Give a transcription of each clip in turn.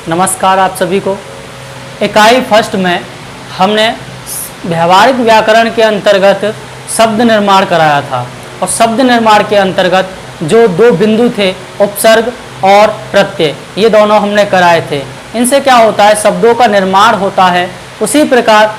नमस्कार आप सभी को। इकाई फर्स्ट में हमने व्यवहारिक व्याकरण के अंतर्गत शब्द निर्माण कराया था और शब्द निर्माण के अंतर्गत जो दो बिंदु थे उपसर्ग और प्रत्यय, ये दोनों हमने कराए थे। इनसे क्या होता है, शब्दों का निर्माण होता है। उसी प्रकार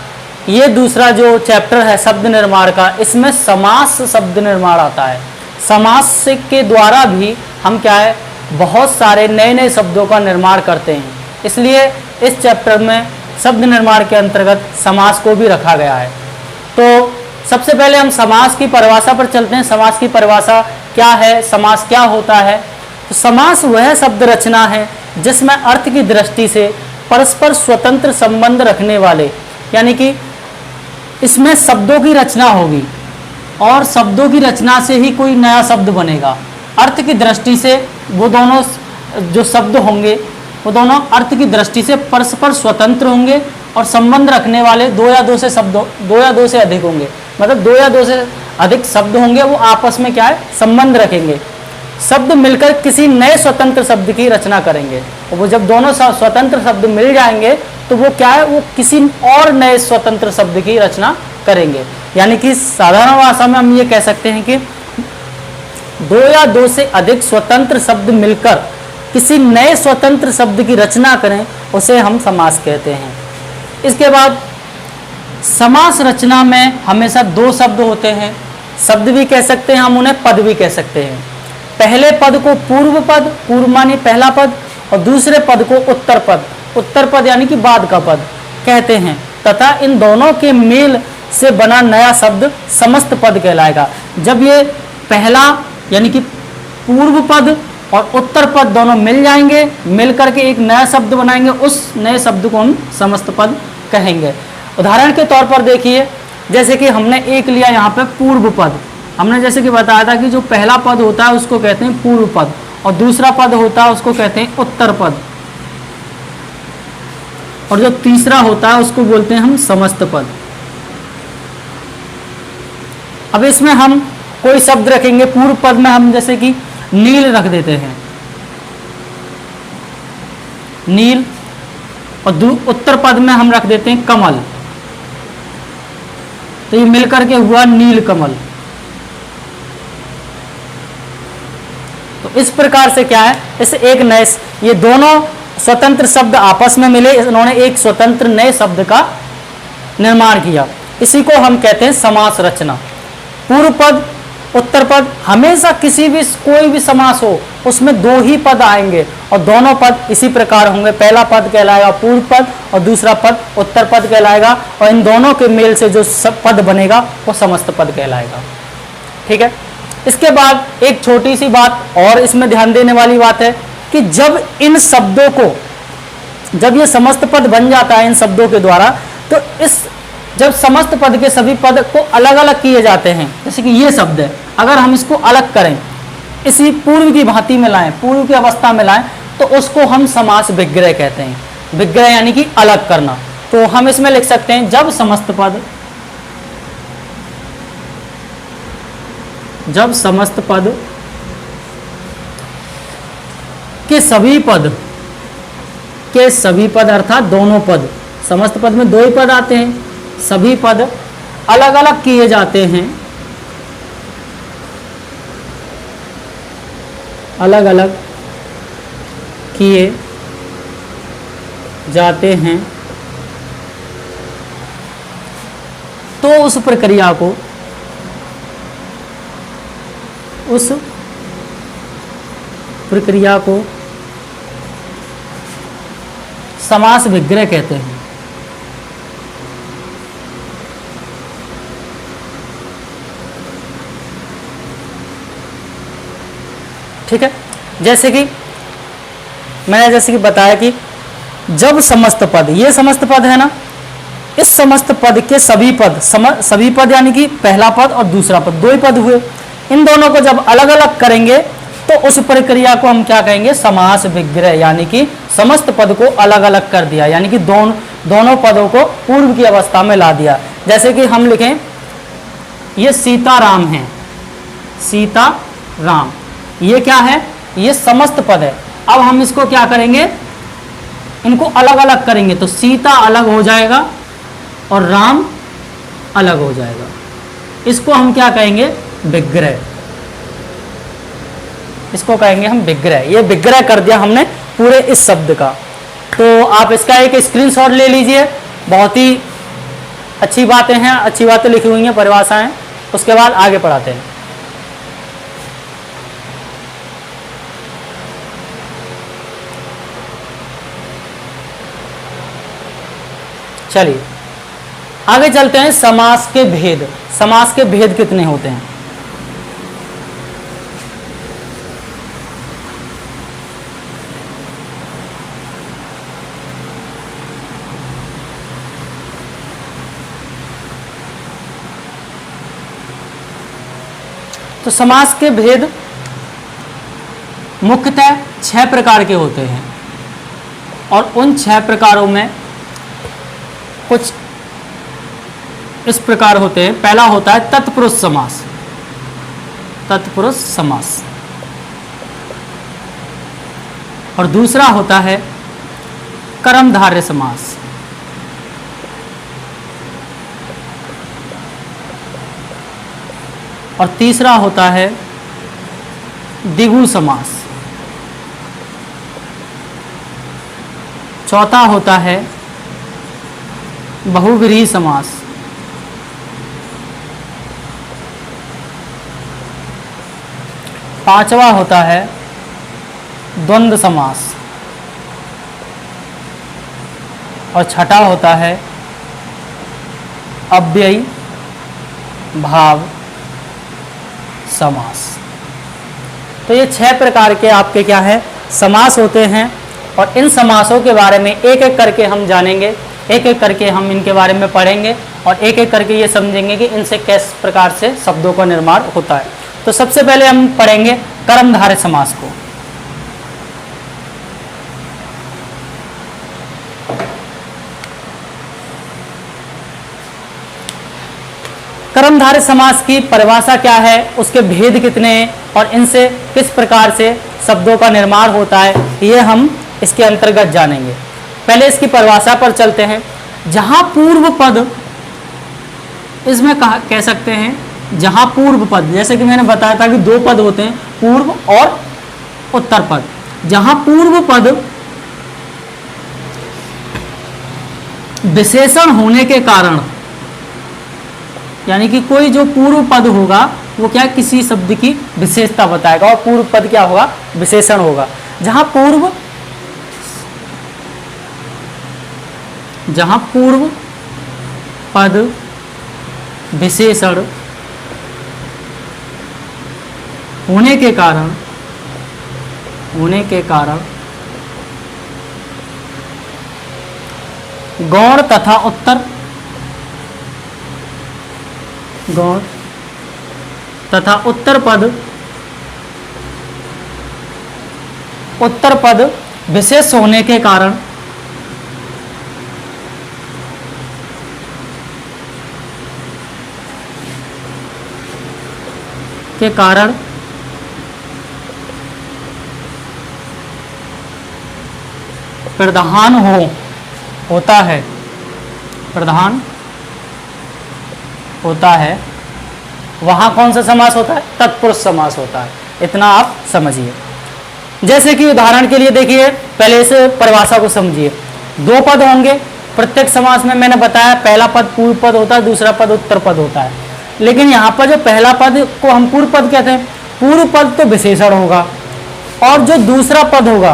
ये दूसरा जो चैप्टर है शब्द निर्माण का, इसमें समास शब्द निर्माण आता है। समास के द्वारा भी हम क्या है, बहुत सारे नए नए शब्दों का निर्माण करते हैं। इसलिए इस चैप्टर में शब्द निर्माण के अंतर्गत समास को भी रखा गया है। तो सबसे पहले हम समास की परिभाषा पर चलते हैं। समास की परिभाषा क्या है, समास क्या होता है? तो समास वह शब्द रचना है जिसमें अर्थ की दृष्टि से परस्पर स्वतंत्र संबंध रखने वाले, यानी कि इसमें शब्दों की रचना होगी और शब्दों की रचना से ही कोई नया शब्द बनेगा। अर्थ की दृष्टि से वो दोनों जो शब्द होंगे वो दोनों अर्थ की दृष्टि से परस्पर स्वतंत्र होंगे और संबंध रखने वाले दो या दो से अधिक होंगे। मतलब दो या दो से अधिक शब्द होंगे, वो आपस में क्या है, संबंध रखेंगे। शब्द मिलकर किसी नए स्वतंत्र शब्द की रचना करेंगे और वो जब दोनों स्वतंत्र शब्द मिल जाएंगे तो वो क्या है, वो किसी और नए स्वतंत्र शब्द की रचना करेंगे। यानी कि साधारण भाषा में हम ये कह सकते हैं कि दो या दो से अधिक स्वतंत्र शब्द मिलकर किसी नए स्वतंत्र शब्द की रचना करें, उसे हम समास कहते हैं। इसके बाद समास रचना में हमेशा दो शब्द होते हैं। शब्द भी कह सकते हैं हम उन्हें, पद भी कह सकते हैं। पहले पद को पूर्व पद, पूर्व मानी पहला पद, और दूसरे पद को उत्तर पद, उत्तर पद यानी कि बाद का पद कहते हैं। तथा इन दोनों के मेल से बना नया शब्द समस्त पद कहलाएगा। जब ये पहला यानी कि पूर्व पद और उत्तर पद दोनों मिल जाएंगे, मिल करके एक नया शब्द बनाएंगे, उस नए शब्द को हम समस्त पद कहेंगे। उदाहरण के तौर पर देखिए, जैसे कि हमने एक लिया यहाँ पे पूर्व पद। हमने जैसे कि बताया था कि जो पहला पद होता है उसको कहते हैं पूर्व पद और दूसरा पद होता है उसको कहते हैं उत्तर पद, और जो तीसरा होता है उसको बोलते हैं हम समस्त पद। अब इसमें हम कोई शब्द रखेंगे। पूर्व पद में हम जैसे कि नील रख देते हैं, नील, और उत्तर पद में हम रख देते हैं कमल। तो ये मिलकर के हुआ नील कमल। तो इस प्रकार से क्या है, इस एक नए, ये दोनों स्वतंत्र शब्द आपस में मिले, इन्होंने एक स्वतंत्र नए शब्द का निर्माण किया। इसी को हम कहते हैं समास रचना। पूर्व पद उत्तर पद, हमेशा किसी भी कोई भी समास हो उसमें दो ही पद आएंगे और दोनों पद इसी प्रकार होंगे। पहला पद कहलाएगा पूर्व पद और दूसरा पद उत्तर पद कहलाएगा, और इन दोनों के मेल से जो सब पद बनेगा वो समस्त पद कहलाएगा। ठीक है। इसके बाद एक छोटी सी बात और इसमें ध्यान देने वाली बात है कि जब इन शब्दों को, जब ये समस्त पद बन जाता है इन शब्दों के द्वारा, तो इस जब समस्त पद के सभी पद को अलग अलग किए जाते हैं, जैसे कि ये शब्द है, अगर हम इसको अलग करें, इसी पूर्व की भांति में लाएं, पूर्व की अवस्था में लाएं, तो उसको हम समास विग्रह कहते हैं। विग्रह यानी कि अलग करना। तो हम इसमें लिख सकते हैं, जब समस्त पद, जब समस्त पद के सभी पद अर्थात दोनों पद, समस्त पद में दो ही पद आते हैं, सभी पद अलग अलग किए जाते हैं, अलग अलग किए जाते हैं, तो उस प्रक्रिया को समास विग्रह कहते हैं। ठीक है। जैसे कि मैंने बताया कि जब समस्त पद, ये समस्त पद है ना, इस समस्त पद के सभी पद यानी कि पहला पद और दूसरा पद, दो ही पद हुए, इन दोनों को जब अलग अलग करेंगे तो उस प्रक्रिया को हम क्या कहेंगे, समास विग्रह। यानी कि समस्त पद को अलग अलग कर दिया, यानी कि दोनों पदों को पूर्व की अवस्था में ला दिया। जैसे कि हम लिखें, ये सीताराम है, सीताराम, ये क्या है, ये समस्त पद है। अब हम इसको क्या करेंगे, इनको अलग अलग करेंगे तो सीता अलग हो जाएगा और राम अलग हो जाएगा। इसको हम क्या कहेंगे? विग्रह। इसको कहेंगे हम विग्रह। ये विग्रह कर दिया हमने पूरे इस शब्द का। तो आप इसका एक स्क्रीनशॉट ले लीजिए। बहुत ही अच्छी बातें हैं, अच्छी बातें लिखी हुई हैं, परिभाषाएं। उसके बाद आगे पढ़ाते हैं। चलिए आगे चलते हैं। समास के भेद। समास के भेद कितने होते हैं? तो समास के भेद मुख्यतः 6 प्रकार के होते हैं और उन 6 प्रकारों में कुछ इस प्रकार होते हैं। पहला होता है तत्पुरुष समास। तत्पुरुष समास। और दूसरा होता है कर्मधारय समास। और तीसरा होता है द्विगु समास। चौथा होता है बहुव्रीहि समास। पांचवा होता है द्वंद्व समास। और छठा होता है अव्ययी भाव समास। तो ये 6 प्रकार के आपके क्या है? समास होते हैं। और इन समासों के बारे में एक एक करके हम जानेंगे, एक एक करके हम इनके बारे में पढ़ेंगे और एक एक करके ये समझेंगे कि इनसे किस प्रकार से शब्दों का निर्माण होता है। तो सबसे पहले हम पढ़ेंगे कर्मधारय समास को। कर्मधारय समास की परिभाषा क्या है, उसके भेद कितने हैं और इनसे किस प्रकार से शब्दों का निर्माण होता है, ये हम इसके अंतर्गत जानेंगे। पहले इसकी परिभाषा पर चलते हैं। जहां पूर्व पद, इसमें कह सकते हैं जहां पूर्व पद, जैसे कि मैंने बताया था कि 2 पद होते हैं, पूर्व और उत्तर पद। जहां पूर्व पद विशेषण होने के कारण, यानी कि कोई जो पूर्व पद होगा वो क्या किसी शब्द की विशेषता बताएगा और पूर्व पद क्या होगा? विशेषण होगा। जहां पूर्व पद विशेषण होने के कारण गौण तथा उत्तर, गौण तथा उत्तर पद विशेष होने के कारण प्रधान होता है, प्रधान होता है। वहां कौन सा समास होता है? तत्पुरुष समास होता है। इतना आप समझिए। जैसे कि उदाहरण के लिए देखिए, पहले इस परिभाषा को समझिए। 2 पद होंगे प्रत्येक समास में। मैंने बताया पहला पद पूर्व पद होता है, दूसरा पद उत्तर पद होता है। लेकिन यहाँ पर जो पहला पद को हम पूर्व पद कहते हैं, पूर्व पद तो विशेषण होगा और जो दूसरा पद होगा,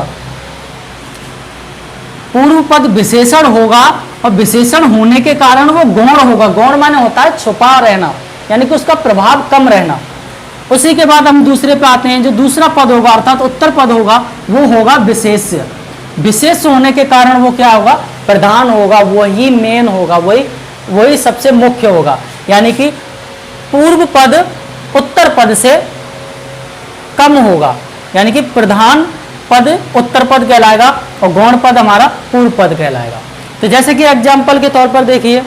पूर्व पद विशेषण होगा और विशेषण होने के कारण वो गौण होगा। गौण माने होता है छुपा रहना, यानी कि उसका प्रभाव कम रहना। उसी के बाद हम दूसरे पे आते हैं। जो दूसरा पद होगा अर्थात उत्तर पद होगा वो होगा विशेष्य। विशेष होने के कारण वो क्या होगा? प्रधान होगा, वही मेन होगा, वही सबसे मुख्य होगा। यानी कि पूर्व पद उत्तर पद से कम होगा, यानी कि प्रधान पद उत्तर पद कहलाएगा और गौण पद हमारा पूर्व पद कहलाएगा। तो जैसे कि एग्जाम्पल के तौर पर देखिए,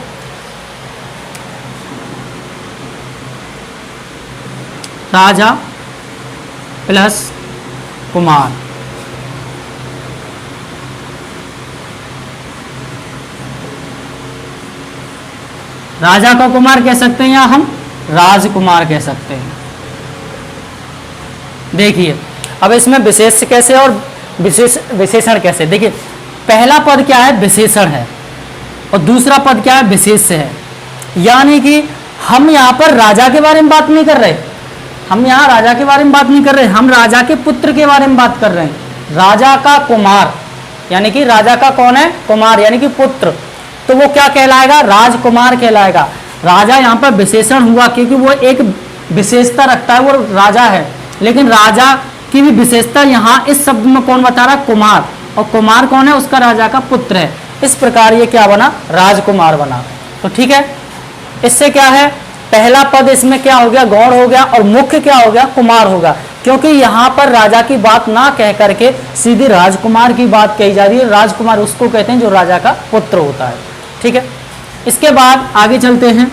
राजा प्लस कुमार, राजा का कुमार कह सकते हैं या हम राजकुमार कह सकते हैं। देखिए अब इसमें विशेष कैसे और विशेषण कैसे। देखिए पहला पद क्या है, विशेषण है, और दूसरा पद क्या है, विशेष्य है। यानी कि हम यहाँ पर राजा के बारे में बात नहीं कर रहे, हम यहाँ राजा के बारे में बात नहीं कर रहे, हम राजा के पुत्र के बारे में बात कर रहे हैं। राजा का कुमार, यानी कि राजा का कौन है, कुमार यानी कि पुत्र, तो वो क्या कहलाएगा, राजकुमार कहलाएगा। राजा यहाँ पर विशेषण हुआ क्योंकि वो एक विशेषता रखता है, वो राजा है, लेकिन राजा की भी विशेषता यहाँ इस शब्द में कौन बता रहा है, कुमार, और कुमार कौन है, उसका राजा का पुत्र है। इस प्रकार ये क्या बना, राजकुमार बना। तो ठीक है, इससे क्या है, पहला पद इसमें क्या हो गया, गौण हो गया, और मुख्य क्या हो गया, कुमार होगा, क्योंकि यहाँ पर राजा की बात ना कह करके सीधी राजकुमार की बात कही जा रही है। राजकुमार उसको कहते हैं जो राजा का पुत्र होता है। ठीक है, इसके बाद आगे चलते हैं।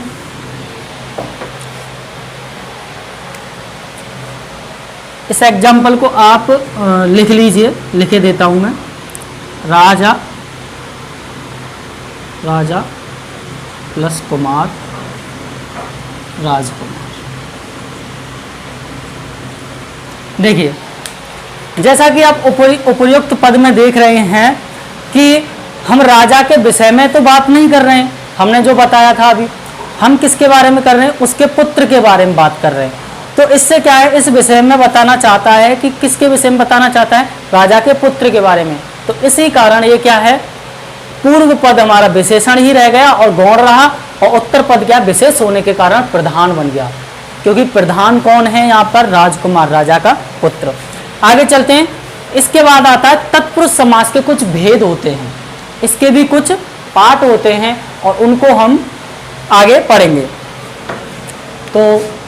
इस एग्जाम्पल को आप लिख लीजिए, लिखे देता हूं मैं। राजा, राजा प्लस कुमार, राजकुमार। देखिए जैसा कि आप उपयुक्त पद में देख रहे हैं कि हम राजा के विषय में तो बात नहीं कर रहे हैं, हमने जो बताया था अभी, हम किसके बारे में कर रहे हैं, उसके पुत्र के बारे में बात कर रहे हैं। तो इससे क्या है, इस विषय में बताना चाहता है कि किसके विषय में बताना चाहता है, राजा के पुत्र के बारे में। तो इसी कारण ये क्या है, पूर्व पद हमारा विशेषण ही रह गया और गौण रहा, और उत्तर पद क्या विशेष होने के कारण प्रधान बन गया, क्योंकि प्रधान कौन है यहाँ पर, राजकुमार, राजा का पुत्र। आगे चलते हैं। इसके बाद आता है तत्पुरुष समास के कुछ भेद होते हैं, इसके भी कुछ पाठ होते हैं और उनको हम आगे पढ़ेंगे। तो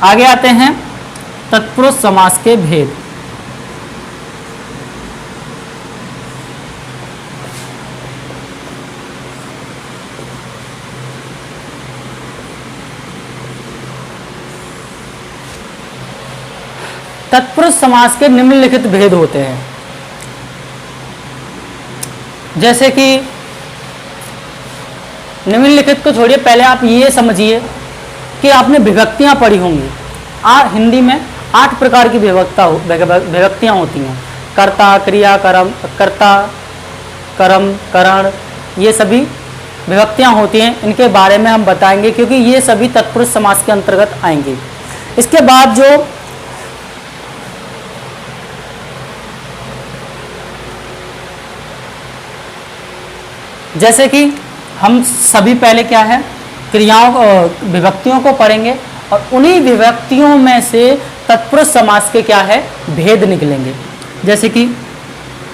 आगे आते हैं तत्पुरुष समास के भेद। तत्पुरुष समास के निम्नलिखित भेद होते हैं, जैसे कि निम्नलिखित को छोड़िए, पहले आप ये समझिए कि आपने विभक्तियां पढ़ी होंगी। हिंदी में 8 प्रकार की विभक्तियां होती हैं, कर्ता, क्रिया, कर्म, कर्ता, कर्म, करण, ये सभी विभक्तियां होती हैं। इनके बारे में हम बताएंगे क्योंकि ये सभी तत्पुरुष समास के अंतर्गत आएंगे। इसके बाद जो जैसे कि हम सभी पहले क्या है, क्रियाओं विभक्तियों को पढ़ेंगे और उन्हीं विभक्तियों में से तत्पुरुष समास के क्या है, भेद निकलेंगे। जैसे कि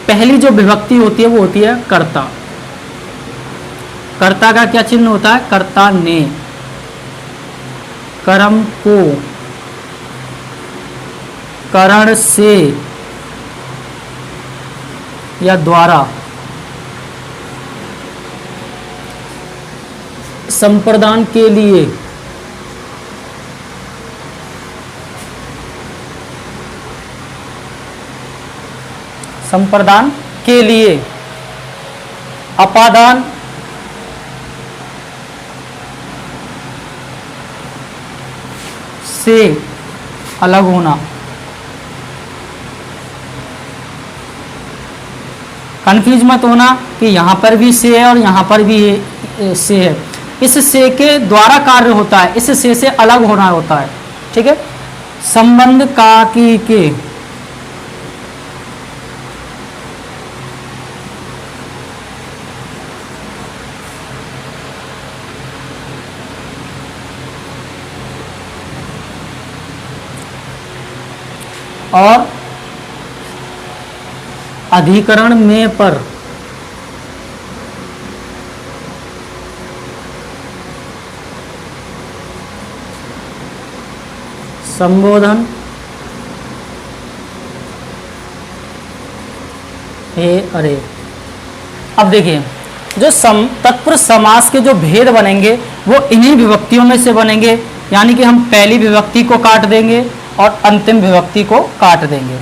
पहली जो विभक्ति होती है वो होती है कर्ता। कर्ता का क्या चिन्ह होता है, कर्ता ने, कर्म को, करण से या द्वारा, संप्रदान के लिए, संप्रदान के लिए, अपादान से अलग होना, कंफ्यूज मत होना कि यहाँ पर भी से है और यहाँ पर भी से है। इस से के द्वारा कार्य होता है, इस से अलग होना होता है। ठीक है, संबंध का की के, और अधिकरण में पर, संबोधन, हे अरे। अब देखिए जो तत्पुरुष समास के जो भेद बनेंगे वो इन्हीं विभक्तियों में से बनेंगे, यानी कि हम पहली विभक्ति को काट देंगे और अंतिम विभक्ति को काट देंगे।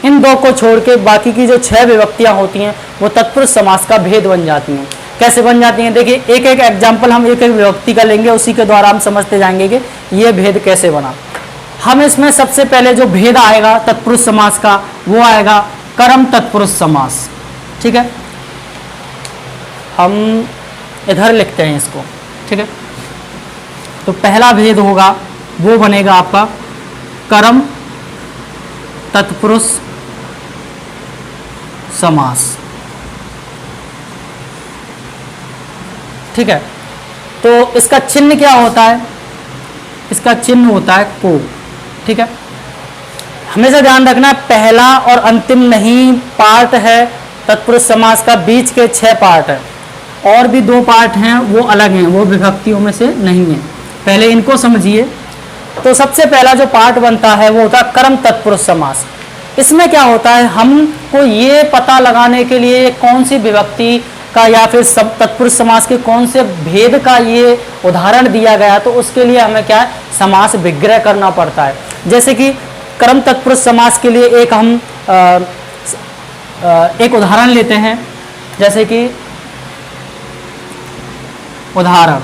इन दो को छोड़ के बाकी की जो 6 विभक्तियां होती हैं वो तत्पुरुष समास का भेद बन जाती हैं। कैसे बन जाती हैं। देखिए एक एक एग्जाम्पल हम एक एक विभक्ति का लेंगे, उसी के द्वारा हम समझते जाएंगे कि ये भेद कैसे बना। हम इसमें सबसे पहले जो भेद आएगा तत्पुरुष समास का, वो आएगा कर्म तत्पुरुष समास। ठीक है, हम इधर लिखते हैं इसको। ठीक है, तो पहला भेद होगा वो बनेगा आपका कर्म तत्पुरुष समास। ठीक है, तो इसका चिन्ह क्या होता है, इसका चिन्ह होता है को। ठीक है, हमेशा ध्यान रखना पहला और अंतिम नहीं पार्ट है तत्पुरुष समास का, बीच के 6 पार्ट है, और भी 2 पार्ट हैं वो अलग हैं, वो विभक्तियों में से नहीं है। पहले इनको समझिए। तो सबसे पहला जो पार्ट बनता है वो होता है कर्म तत्पुरुष समास। इसमें क्या होता है, हमको ये पता लगाने के लिए कौन सी विभक्ति का या फिर सब तत्पुरुष समास के कौन से भेद का ये उदाहरण दिया गया, तो उसके लिए हमें क्या है, समास विग्रह करना पड़ता है। जैसे कि कर्म तत्पुरुष समास के लिए एक हम एक उदाहरण लेते हैं, जैसे कि उदाहरण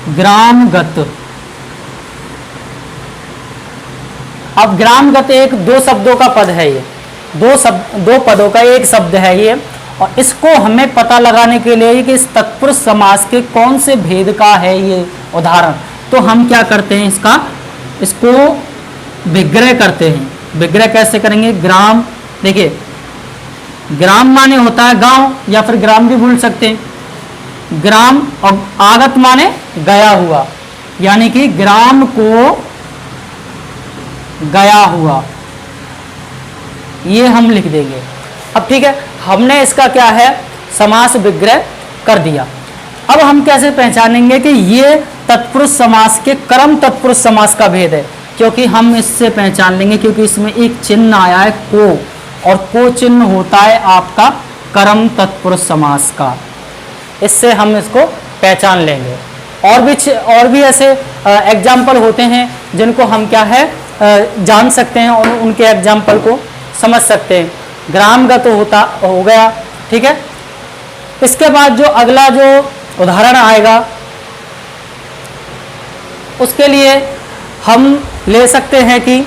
ग्रामगत। अब ग्रामगत एक 2 शब्दों का पद है, ये 2 पदों का एक शब्द है ये, और इसको हमें पता लगाने के लिए कि इस तत्पुरुष समास के कौन से भेद का है ये उदाहरण, तो हम क्या करते हैं, इसको विग्रह करते हैं। विग्रह कैसे करेंगे, ग्राम, देखिए ग्राम माने होता है गांव, या फिर ग्राम भी भूल सकते हैं। ग्राम और आगत माने गया हुआ, यानी कि ग्राम को गया हुआ, ये हम लिख देंगे। अब ठीक है, हमने इसका क्या है, समास विग्रह कर दिया। अब हम कैसे पहचानेंगे कि ये तत्पुरुष समास के कर्म तत्पुरुष समास का भेद है, क्योंकि हम इससे पहचान लेंगे, क्योंकि इसमें एक चिन्ह आया है को, और को चिन्ह होता है आपका कर्म तत्पुरुष समास का। इससे हम इसको पहचान लेंगे। और भी ऐसे एग्जाम्पल होते हैं जिनको हम क्या है जान सकते हैं और उनके एग्जाम्पल को समझ सकते हैं। ग्रामगत हो गया। ठीक है, इसके बाद जो अगला जो उदाहरण आएगा उसके लिए हम ले सकते हैं कि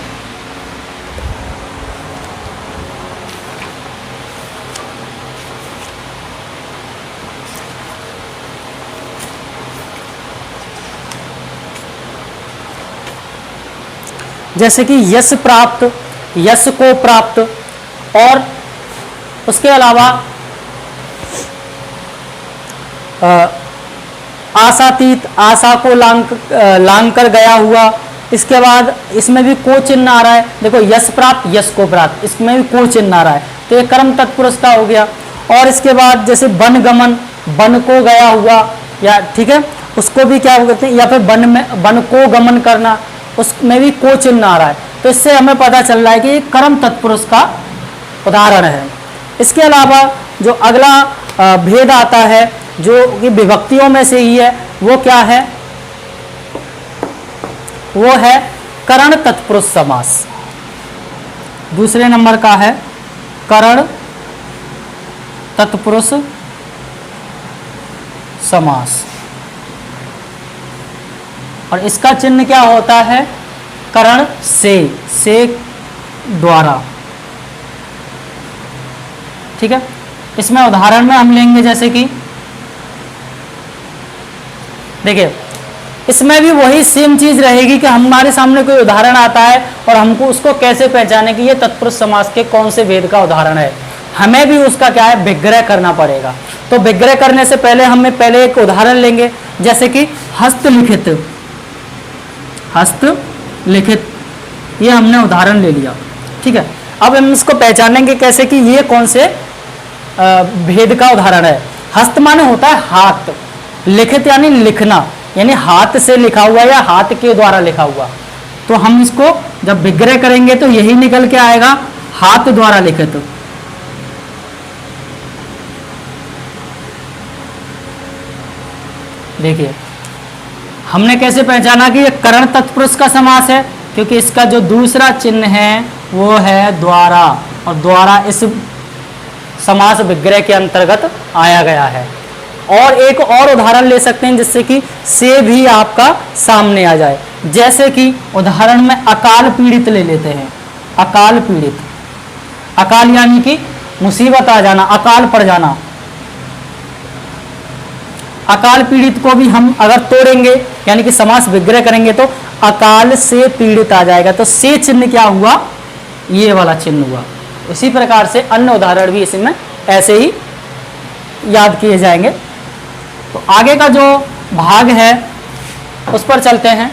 जैसे कि यश प्राप्त, यश को प्राप्त, और उसके अलावा आशातीत, आशा को लांग कर गया हुआ। इसके बाद इसमें भी को चिन्ह आ रहा है, देखो यश प्राप्त, यश को प्राप्त, इसमें भी को चिन्ह आ रहा है, तो ये कर्म तत्पुरुष का हो गया। और इसके बाद जैसे वन गमन, वन को गया हुआ, या ठीक है उसको भी क्या कहते हैं, या फिर वन को गमन करना, उसमें भी को चिन्ह आ रहा है, तो इससे हमें पता चल रहा है कि ये कर्म तत्पुरुष का उदाहरण है। इसके अलावा जो अगला भेद आता है जो कि विभक्तियों में से ही है, वो क्या है, वो है करण तत्पुरुष समास। दूसरे नंबर का है करण तत्पुरुष समास, और इसका चिन्ह क्या होता है, करण से द्वारा। ठीक है, इसमें उदाहरण में हम लेंगे जैसे कि देखिए इसमें भी वही सेम चीज रहेगी कि हमारे सामने कोई उदाहरण आता है और हमको उसको कैसे पहचाने कि ये तत्पुरुष समास के कौन से भेद का उदाहरण है, हमें भी उसका क्या है विग्रह करना पड़ेगा। तो विग्रह करने से पहले हमें पहले एक उदाहरण लेंगे, जैसे कि हस्तलिखित, हस्तलिखित ये हमने उदाहरण ले लिया। ठीक है, अब हम इसको पहचानेंगे कैसे कि ये कौन से भेद का उदाहरण है। हस्त माने होता है हाथ, लिखित यानी लिखना, यानी हाथ से लिखा हुआ या हाथ के द्वारा लिखा हुआ। तो हम इसको जब विग्रह करेंगे तो यही निकल के आएगा, हाथ द्वारा लिखित। देखिए हमने कैसे पहचाना कि ये करण तत्पुरुष का समास है, क्योंकि इसका जो दूसरा चिन्ह है वो है द्वारा, और द्वारा इस समास विग्रह के अंतर्गत आया गया है। और एक और उदाहरण ले सकते हैं जिससे कि से भी आपका सामने आ जाए। जैसे कि उदाहरण में अकाल पीड़ित ले लेते हैं। अकाल पीड़ित, अकाल यानी कि मुसीबत आ जाना, अकाल पड़ जाना। अकाल पीड़ित को भी हम अगर तोड़ेंगे यानी कि समास विग्रह करेंगे तो अकाल से पीड़ित आ जाएगा। तो से चिन्ह क्या हुआ, ये वाला चिन्ह हुआ। उसी प्रकार से अन्य उदाहरण भी इसमें ऐसे ही याद किए जाएंगे। तो आगे का जो भाग है उस पर चलते हैं।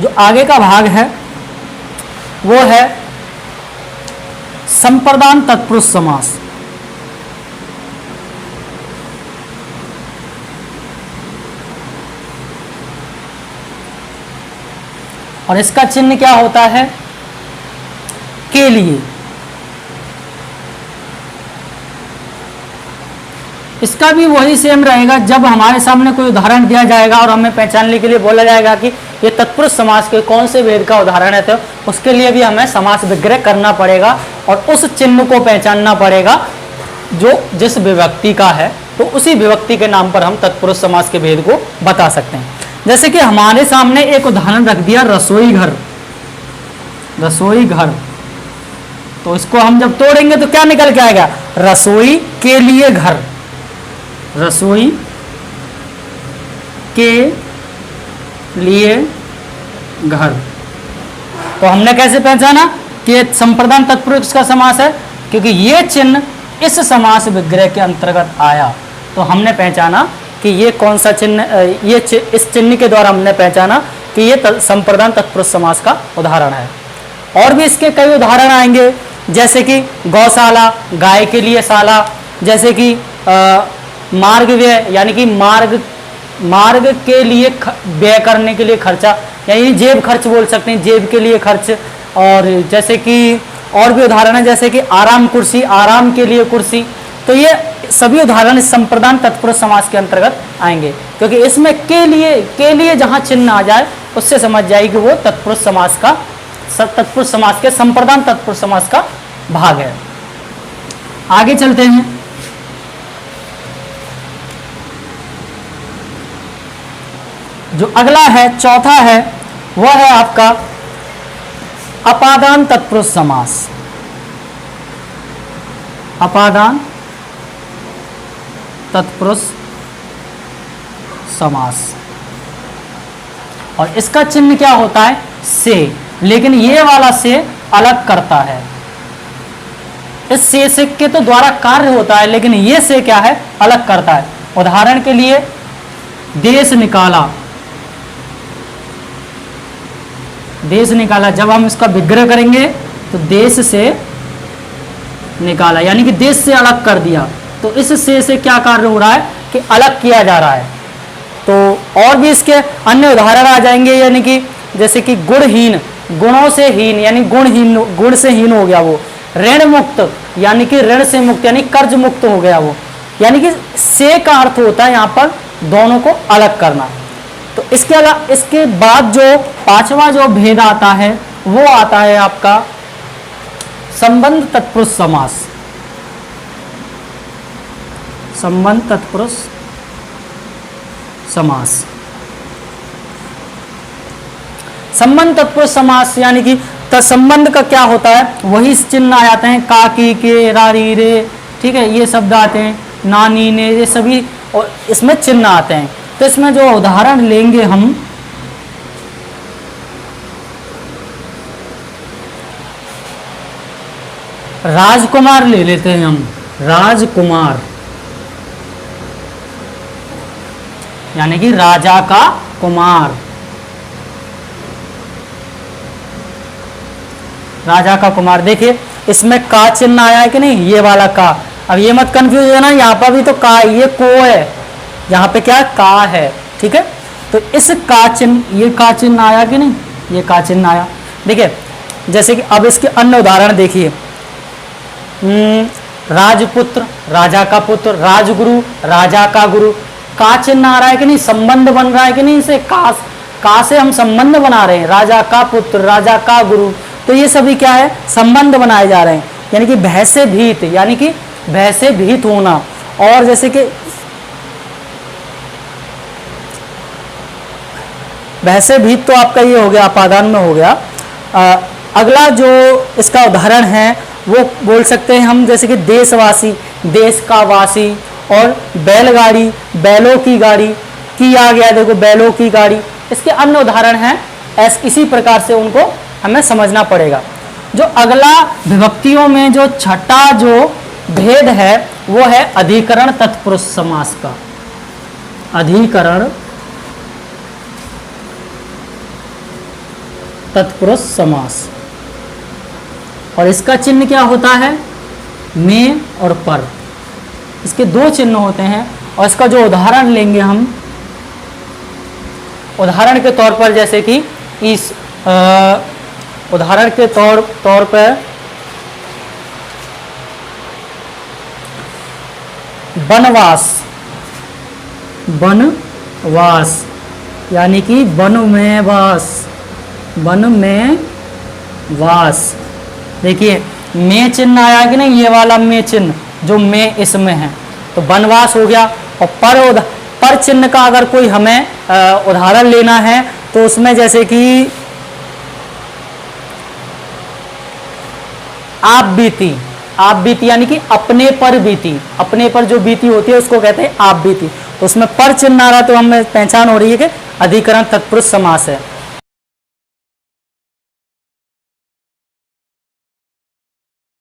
जो आगे का भाग है वो है संप्रदान तत्पुरुष समास। और इसका चिन्ह क्या होता है, के लिए। इसका भी वही सेम रहेगा। जब हमारे सामने कोई उदाहरण दिया जाएगा और हमें पहचानने के लिए बोला जाएगा कि ये तत्पुरुष समास के कौन से भेद का उदाहरण है, तो उसके लिए भी हमें समास विग्रह करना पड़ेगा और उस चिन्ह को पहचानना पड़ेगा जो जिस विभक्ति का है। तो उसी विभक्ति के नाम पर हम तत्पुरुष समास के भेद को बता सकते हैं। जैसे कि हमारे सामने एक उदाहरण रख दिया, रसोई घर। रसोई घर, तो इसको हम जब तोड़ेंगे तो क्या निकल के आएगा, रसोई के लिए घर। रसोई के लिए घर। तो हमने कैसे पहचाना कि संप्रदान तत्पुरुष का समास है, क्योंकि ये चिन्ह इस समास विग्रह के अंतर्गत आया। तो हमने पहचाना कि ये कौन सा चिन्ह, इस चिन्ह के द्वारा हमने पहचाना कि ये संप्रदान तत्पुरुष समास का उदाहरण है। और भी इसके कई उदाहरण आएंगे, जैसे कि गौशाला, गाय के लिए शाला। जैसे कि मार्ग व्यय, यानी कि मार्ग के लिए व्यय करने के लिए खर्चा, यानी जेब खर्च बोल सकते हैं, जेब के लिए खर्च। और जैसे कि और भी उदाहरण है, जैसे कि आराम कुर्सी, आराम के लिए कुर्सी। तो ये सभी उदाहरण इस संप्रदान तत्पुरुष समास के अंतर्गत आएंगे, क्योंकि इसमें के लिए जहां चिन्ह आ जाए उससे समझ जाए कि वो तत्पुरुष समास का, तत्पुरुष समास के संप्रदान तत्पुरुष समास का भाग है। आगे चलते हैं। जो अगला है, चौथा है, वह है आपका अपादान तत्पुरुष समास। अपादान तत्पुरुष समास। और इसका चिन्ह क्या होता है, से। लेकिन ये वाला से अलग करता है। इस से के तो द्वारा कार्य होता है, लेकिन ये से क्या है, अलग करता है। उदाहरण के लिए, देश निकाला। देश निकाला, जब हम इसका विग्रह करेंगे तो देश से निकाला, यानी कि देश से अलग कर दिया। तो इस से क्या कार्य हो रहा है कि अलग किया जा रहा है। तो और भी इसके अन्य उदाहरण आ जाएंगे, यानी कि जैसे कि गुणहीन, गुणों से हीन, यानी गुणहीन, गुण से हीन हो गया वो। ऋण मुक्त, यानी कि ऋण से मुक्त, यानी कर्ज मुक्त हो गया वो। यानी कि से का अर्थ होता है यहाँ पर दोनों को अलग करना। तो इसके बाद जो पांचवा जो भेद आता है वो आता है आपका संबंध तत्पुरुष समास। संबंध तत्पुरुष समास। संबंध तत्पुरुष समास यानी कि संबंध का क्या होता है, वही चिन्ह आ जाते हैं, का, की, के, रा, री, रे, ठीक है, ये शब्द आते हैं, नानी, ने, ये सभी और इसमें चिन्ह आते हैं। तो इसमें जो उदाहरण लेंगे हम, राजकुमार ले लेते हैं हम। राजकुमार यानी कि राजा का कुमार। राजा का कुमार, देखिए इसमें का चिन्ह आया है कि नहीं, ये वाला का। अब ये मत कंफ्यूज है ना, यहाँ पर भी तो का, ये को है, यहाँ पे क्या का है, ठीक है। तो इस का चिन्ह, ये का चिन्ह आया कि नहीं, ये का चिन्ह आया। देखिए जैसे कि अब इसके अन्य उदाहरण देखिए, राजपुत्र, राजा का पुत्र, राजगुरु, राजा का गुरु। का चिन्ह आ रहा है कि नहीं, संबंध बन रहा है कि नहीं, इसे का का से हम संबंध बना रहे हैं, राजा का पुत्र, राजा का गुरु, तो ये सभी क्या है, संबंध बनाए जा रहे हैं। यानी कि भय से भीत, यानी कि भय से भीत होना। और जैसे कि भय से भीत तो आपका ये हो गया, अपादान में हो गया। अगला जो इसका उदाहरण है वो बोल सकते हैं हम, जैसे कि देशवासी, देश का वासी, और बैलगाड़ी, बैलों की गाड़ी, की आ गया देखो बैलों की गाड़ी। इसके अन्य उदाहरण हैं, इसी प्रकार से उनको हमें समझना पड़ेगा। जो अगला विभक्तियों में जो छठा जो भेद है वो है अधिकरण तत्पुरुष समास का। अधिकरण तत्पुरुष समास, और इसका चिन्ह क्या होता है, में और पर। इसके दो चिन्ह होते हैं, और इसका जो उदाहरण लेंगे हम, उदाहरण के तौर पर जैसे कि इस उदाहरण के तौर पर वनवास, वनवास यानी कि वन में वास, वन में वास। देखिए में चिन्ह आया कि नहीं, ये वाला में चिन्ह जो में इसमें है, तो वनवास हो गया। और पर चिन्ह का अगर कोई हमें उदाहरण लेना है तो उसमें जैसे कि आप बीती, आप बीती यानी कि अपने पर बीती, अपने पर जो बीती होती है उसको कहते हैं आप बीती। तो उसमें पर चिन्ह आ रहा तो हमें पहचान हो रही है कि अधिकरण तत्पुरुष समास है।